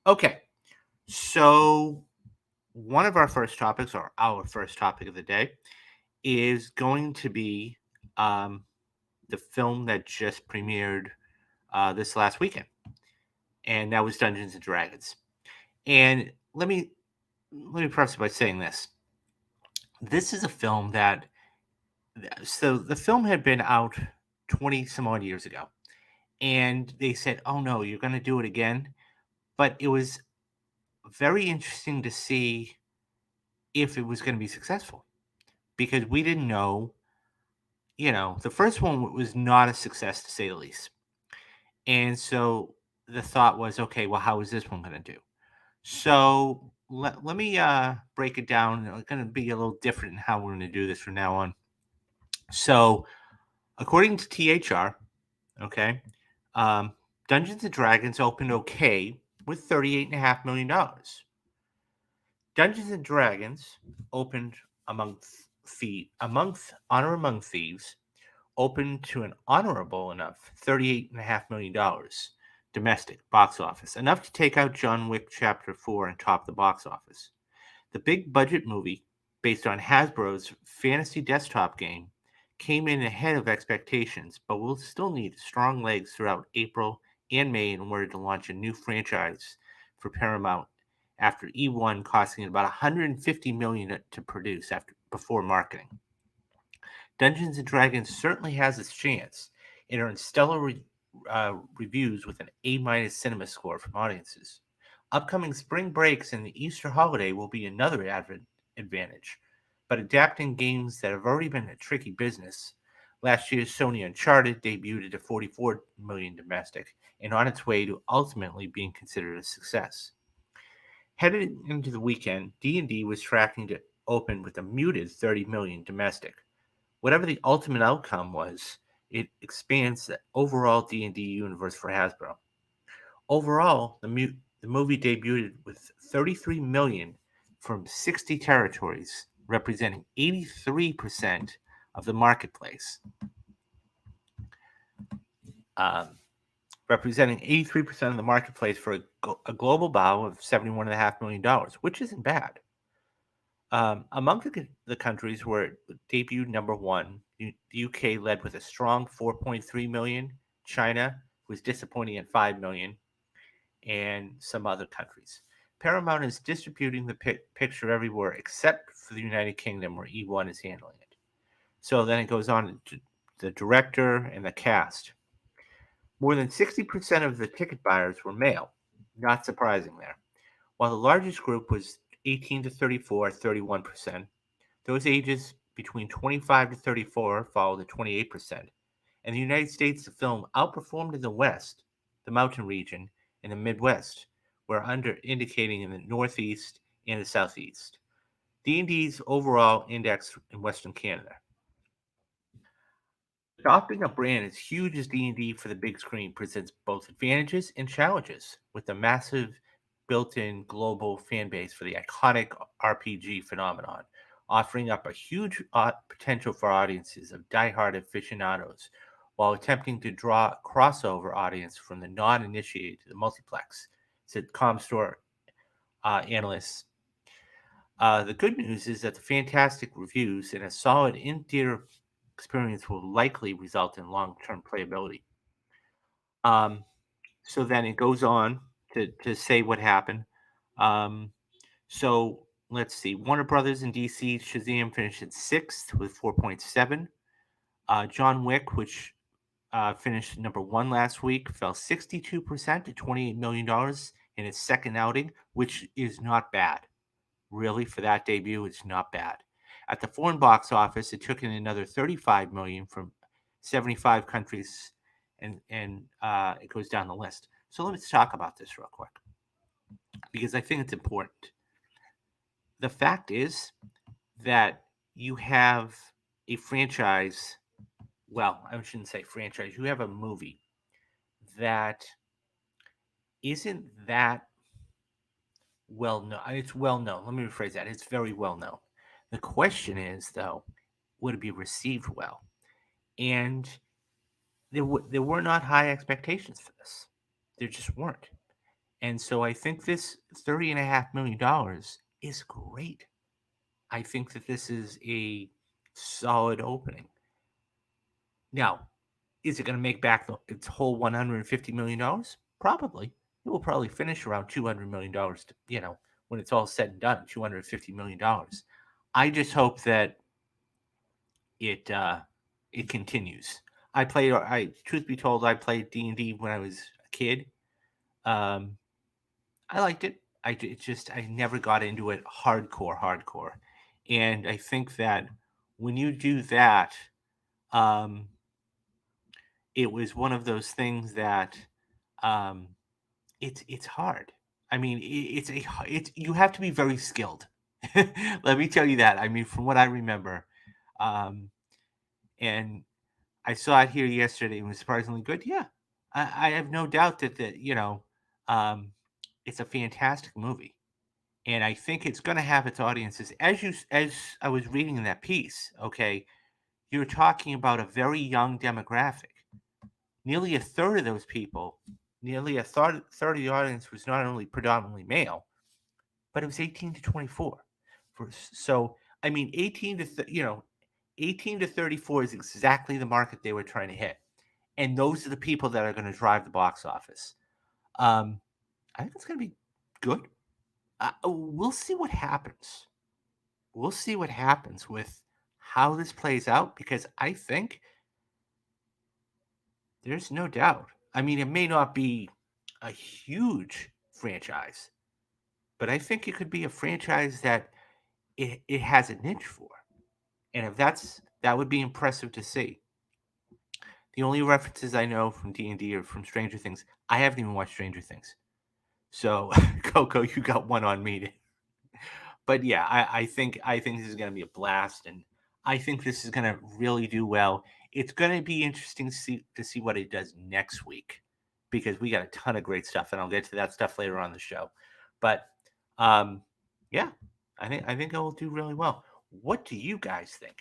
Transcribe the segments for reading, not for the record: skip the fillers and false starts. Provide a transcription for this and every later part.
Okay, so one of our first topics, or our first topic of the day, is going to be um, the film that just premiered this last weekend, and that was Dungeons and Dragons. And let me preface by saying this: this is a film that so the film had been out 20 some odd years ago, and they said, "Oh no, you're going to do it again." But it was very interesting to see if it was going to be successful because we didn't know. The first one was not a success to say the least. And so the thought was, okay, well, how is this one going to do? So let me break it down. It's going to be a little different in how we're going to do this from now on. So, according to THR, okay, um, Dungeons and Dragons opened okay with $38.5 million. Dungeons and Dragons opened Honor Among Thieves opened to an honorable enough $38.5 million domestic box office, enough to take out John Wick Chapter 4 and top the box office. The big budget movie, based on Hasbro's fantasy desktop game, came in ahead of expectations, but will still need strong legs throughout April and May in order to launch a new franchise for Paramount after E1 costing about $150 million to produce before marketing. Dungeons and Dragons certainly has its chance. It earned stellar reviews with an A-minus cinema score from audiences. Upcoming spring breaks and the Easter holiday will be another advantage. But adapting games that have already been a tricky business, last year's Sony Uncharted debuted at 44 million domestic and on its way to ultimately being considered a success. Headed into the weekend, D&D was tracking to open with a muted 30 million domestic. Whatever the ultimate outcome was, it expands the overall D&D universe for Hasbro. Overall, the movie debuted with 33 million from 60 territories, representing 83% of the marketplace. Um, Representing 83% of the marketplace for a global bow of $71.5 million, which isn't bad. Among the countries where it debuted number one, the UK led with a strong 4.3 million. China was disappointing at 5 million, and some other countries. Paramount is distributing the picture everywhere except for the United Kingdom, where E1 is handling it. So then it goes on to the director and the cast. More than 60% of the ticket buyers were male, not surprising there. While the largest group was 18 to 34 at 31%, those ages between 25 to 34 followed at 28%. In the United States, the film outperformed in the West, the mountain region, and the Midwest, where under indicating in the Northeast and the Southeast. D&D's overall index in Western Canada. Adopting a brand as huge as D&D for the big screen presents both advantages and challenges, with a massive built-in global fan base for the iconic RPG phenomenon, offering up a huge potential for audiences of die-hard aficionados, while attempting to draw a crossover audience from the non-initiated to the multiplex, said Comstor analysts. The good news is that the fantastic reviews and a solid in-theater experience will likely result in long-term playability. Um, so then it goes on to say what happened. Um, so let's see. Warner Brothers and DC Shazam finished at sixth with 4.7. John Wick, which finished number one last week, fell 62% to $28 million in its second outing, which is not bad. Really, for that debut, it's not bad. At the foreign box office, it took in another 35 million from 75 countries, and it goes down the list. So let's talk about this real quick because I think it's important. The fact is that you have a franchise. Well, I shouldn't say franchise. You have a movie that isn't that well known. It's well known. Let me rephrase that. It's very well known. The question is, though, would it be received well? And there were not high expectations for this. There just weren't. And so I think this $30.5 million is great. I think that this is a solid opening. Now, is it going to make back its whole $150 million? Probably. It will probably finish around $200 million. When it's all said and done, $250 million. I just hope that it it continues. Truth be told, I played D&D when I was a kid. Um, I liked it. I never got into it hardcore, and I think that when you do that, um, it was one of those things that um, it's hard. I mean, it's you have to be very skilled. Let me tell you that. I mean, from what I remember, um, and I saw it here yesterday and was surprisingly good. Yeah, I have no doubt that um, it's a fantastic movie, and I think it's going to have its audiences. As I was reading in that piece, okay, you're talking about a very young demographic. Nearly a third of those people, nearly a third of the audience was not only predominantly male, but it was 18 to 24. So I mean, 18 to 34 is exactly the market they were trying to hit, and those are the people that are going to drive the box office. Um, I think it's going to be good. We'll see what happens. We'll see what happens with how this plays out because I think there's no doubt. I mean, it may not be a huge franchise, but I think it could be a franchise that it has a niche for. And if that would be impressive to see. The only references I know from D&D are from Stranger Things. I haven't even watched Stranger Things. So, Coco, you got one on me. But yeah, I think this is going to be a blast, and I think this is going to really do well. It's going to be interesting to see what it does next week because we got a ton of great stuff, and I'll get to that stuff later on the show. But um, yeah, I think it will do really well. What do you guys think?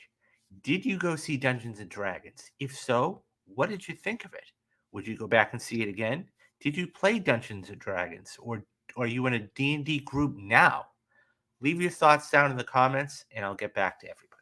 Did you go see Dungeons and Dragons? If so, what did you think of it? Would you go back and see it again? Did you play Dungeons and Dragons, or are you in a D&D group now? Leave your thoughts down in the comments, and I'll get back to everybody.